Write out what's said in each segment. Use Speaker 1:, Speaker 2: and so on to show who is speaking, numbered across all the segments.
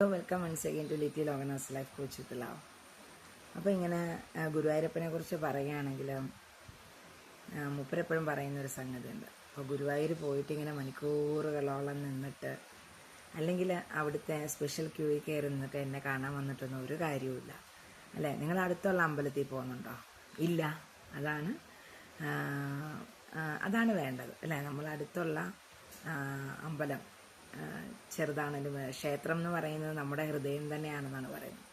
Speaker 1: Welcome once again to Litty Loganas life coach with love. അപ്പോൾ ഇങ്ങനെ ഗുരുവായൂരപ്പനെ കുറിച്ച് പറയുകയാണെങ്കിൽ മൂപ്പരെപ്പോഴും പറയുന്നൊരു സംഗതി ഉണ്ട്. അപ്പോൾ ഗുരുവായൂർ പോയിട്ട് ഇങ്ങനെ മണിക്കൂറുകളോളം നിന്നിട്ട് അല്ലെങ്കിൽ അവിടുത്തെ സ്പെഷ്യൽ ക്യൂയിൽ കയറി നിന്നിട്ട് എന്നെ കാണാൻ വന്നിട്ടൊന്നും ഒരു കാര്യവുമില്ല അല്ലേ. നിങ്ങൾ അടുത്തുള്ള അമ്പലത്തിൽ പോകുന്നുണ്ടോ? ഇല്ല. അതാണ് വേണ്ടത് അല്ലേ. നമ്മൾ അടുത്തുള്ള അമ്പലം ചെറുതാണെങ്കിലും ക്ഷേത്രം എന്ന് പറയുന്നത് നമ്മുടെ ഹൃദയം തന്നെയാണെന്നാണ് പറയുന്നത്.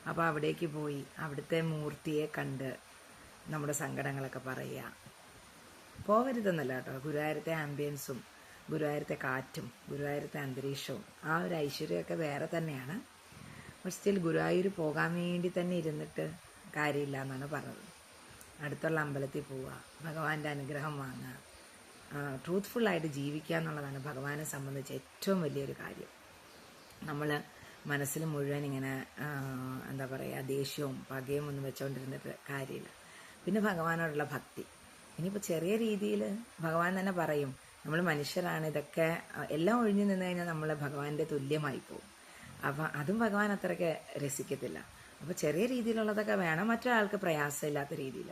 Speaker 1: അപ്പോൾ അവിടേക്ക് പോയി അവിടുത്തെ മൂർത്തിയെ കണ്ട് നമ്മുടെ സങ്കടങ്ങളൊക്കെ പറയുക. പോകരുതെന്നല്ല കേട്ടോ. ഗുരുവായൂരത്തെ ആംബിയൻസും ഗുരുവായൂരത്തെ കാറ്റും ഗുരുവായൂരത്തെ അന്തരീക്ഷവും ആ ഒരു ഐശ്വര്യമൊക്കെ വേറെ തന്നെയാണ്. പക്ഷെ സ്റ്റിൽ ഗുരുവായൂർ പോകാൻ വേണ്ടി തന്നെ ഇരുന്നിട്ട് കാര്യമില്ല എന്നാണ് പറഞ്ഞത്. അടുത്തുള്ള അമ്പലത്തിൽ പോവുക, ഭഗവാന്റെ അനുഗ്രഹം വാങ്ങുക, ട്രൂത്ത്ഫുള്ളായിട്ട് ജീവിക്കുക എന്നുള്ളതാണ് ഭഗവാനെ സംബന്ധിച്ച് ഏറ്റവും വലിയൊരു കാര്യം. നമ്മൾ മനസ്സിൽ മുഴുവൻ ഇങ്ങനെ എന്താ പറയുക, ദേഷ്യവും പകയും ഒന്നും വെച്ചുകൊണ്ടിരുന്നിട്ട് കാര്യമില്ല. പിന്നെ ഭഗവാനോടുള്ള ഭക്തി. ഇനിയിപ്പോൾ ചെറിയ രീതിയിൽ ഭഗവാൻ തന്നെ പറയും, നമ്മൾ മനുഷ്യരാണ്, ഇതൊക്കെ എല്ലാം ഒഴിഞ്ഞു നിന്ന് കഴിഞ്ഞാൽ നമ്മൾ ഭഗവാന്റെ തുല്യമായി പോകും. അപ്പം അതും ഭഗവാൻ അത്രയ്ക്ക് രസിക്കത്തില്ല. അപ്പോൾ ചെറിയ രീതിയിലുള്ളതൊക്കെ വേണം, മറ്റൊരാൾക്ക് പ്രയാസമില്ലാത്ത രീതിയിൽ.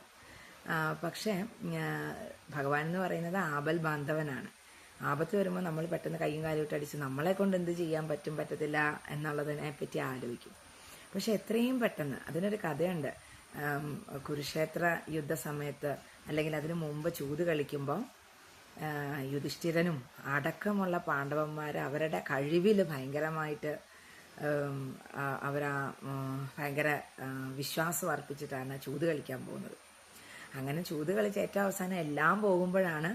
Speaker 1: പക്ഷേ ഭഗവാൻ എന്ന് പറയുന്നത് ആപൽ ബാന്ധവനാണ്. ആപത്ത് വരുമ്പോൾ നമ്മൾ പെട്ടെന്ന് കയ്യും കാലും ഇട്ടടിച്ച് നമ്മളെ കൊണ്ട് എന്ത് ചെയ്യാൻ പറ്റും പറ്റത്തില്ല എന്നുള്ളതിനെ പറ്റി ആലോചിക്കും. പക്ഷെ എത്രയും പെട്ടെന്ന് അതിനൊരു കഥയുണ്ട്. കുരുക്ഷേത്ര യുദ്ധ സമയത്ത് അല്ലെങ്കിൽ അതിനു മുമ്പ് ചൂത് കളിക്കുമ്പോൾ യുധിഷ്ഠിരനും അടക്കമുള്ള പാണ്ഡവന്മാർ അവരുടെ കഴിവിൽ ഭയങ്കരമായിട്ട് ഭയങ്കര വിശ്വാസം അർപ്പിച്ചിട്ടാണ് ചൂത് കളിക്കാൻ പോകുന്നത്. അങ്ങനെ ചൂത് കളിച്ച് ഏറ്റവും അവസാനം എല്ലാം പോകുമ്പോഴാണ്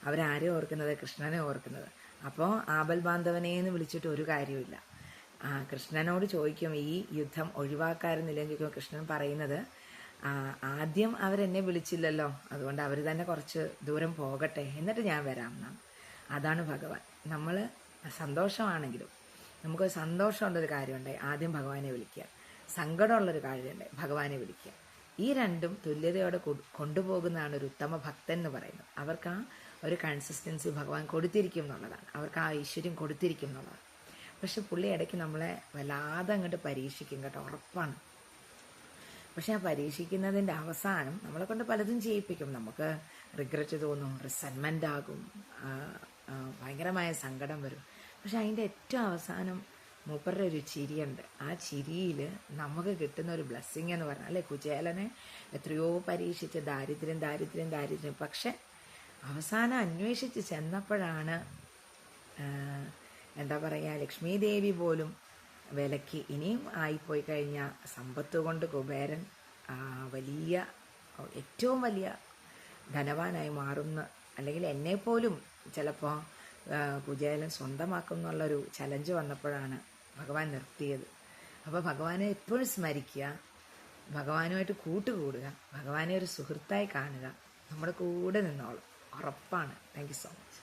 Speaker 1: അവരാരെ ഓർക്കുന്നത്? കൃഷ്ണനെ ഓർക്കുന്നത്. അപ്പോൾ ആപൽ ബാന്ധവനെന്ന് വിളിച്ചിട്ട് ഒരു കാര്യമില്ല. കൃഷ്ണനോട് ചോദിക്കും, ഈ യുദ്ധം ഒഴിവാക്കാറുന്നില്ലെന്ന് ചോദിക്കുമ്പോൾ കൃഷ്ണൻ പറയുന്നത്, ആദ്യം അവരെന്നെ വിളിച്ചില്ലല്ലോ, അതുകൊണ്ട് അവർ തന്നെ കുറച്ച് ദൂരം പോകട്ടെ, എന്നിട്ട് ഞാൻ വരാം എന്നാണ്. അതാണ് ഭഗവാൻ. നമ്മൾ സന്തോഷമാണെങ്കിലും നമുക്കൊരു സന്തോഷമുള്ളൊരു കാര്യമുണ്ട്, ആദ്യം ഭഗവാനെ വിളിക്കുക. സങ്കടമുള്ളൊരു കാര്യമുണ്ട്, ഭഗവാനെ വിളിക്കുക. ഈ രണ്ടും തുല്യതയോടെ കൊണ്ടുപോകുന്നതാണ് ഒരു ഉത്തമ ഭക്തൻ എന്ന് പറയുന്നത്. അവർക്ക് ആ ഒരു കൺസിസ്റ്റൻസി ഭഗവാൻ കൊടുത്തിരിക്കും എന്നുള്ളതാണ്, അവർക്ക് ആ ഐശ്വര്യം കൊടുത്തിരിക്കും എന്നുള്ളതാണ്. പക്ഷെ പുള്ളി ഇടയ്ക്ക് നമ്മളെ വല്ലാതെ അങ്ങോട്ട് പരീക്ഷിക്കും കേട്ടോ, ഉറപ്പാണ്. പക്ഷെ ആ പരീക്ഷിക്കുന്നതിൻ്റെ അവസാനം നമ്മളെ കൊണ്ട് പലതും ചെയ്യിപ്പിക്കും. നമുക്ക് റിഗ്രറ്റ് തോന്നും, റിസൻമെൻ്റ് ആകും, ഭയങ്കരമായ സങ്കടം വരും. പക്ഷെ അതിൻ്റെ ഏറ്റവും അവസാനം മൂപ്പരുടെ ഒരു ചിരിയുണ്ട്. ആ ചിരിയിൽ നമുക്ക് കിട്ടുന്ന ഒരു ബ്ലെസ്സിങ് എന്ന് പറഞ്ഞാൽ, അല്ലേ, കുചേലനെ എത്രയോ പരീക്ഷിച്ച് ദാരിദ്ര്യം, പക്ഷെ അവസാനം അന്വേഷിച്ച് ചെന്നപ്പോഴാണ് എന്താ പറയുക, ലക്ഷ്മി ദേവി പോലും വിലക്ക് ഇനിയും ആയിപ്പോയി കഴിഞ്ഞാൽ സമ്പത്ത് കൊണ്ട് കുബേരൻ ഏറ്റവും വലിയ ധനവാനായി മാറുന്ന, അല്ലെങ്കിൽ എന്നെപ്പോലും ചിലപ്പോൾ കുചേലൻ സ്വന്തമാക്കും എന്നുള്ളൊരു ചലഞ്ച് വന്നപ്പോഴാണ് ഭഗവാൻ നിർത്തിയത്. അപ്പോൾ ഭഗവാനെ എപ്പോഴും സ്മരിക്കുക, ഭഗവാനുമായിട്ട് കൂട്ടുകൂടുക, ഭഗവാനെ ഒരു സുഹൃത്തായി കാണുക, നമ്മുടെ കൂടെ നിന്നോളും, ഉറപ്പാണ്. Thank you so much.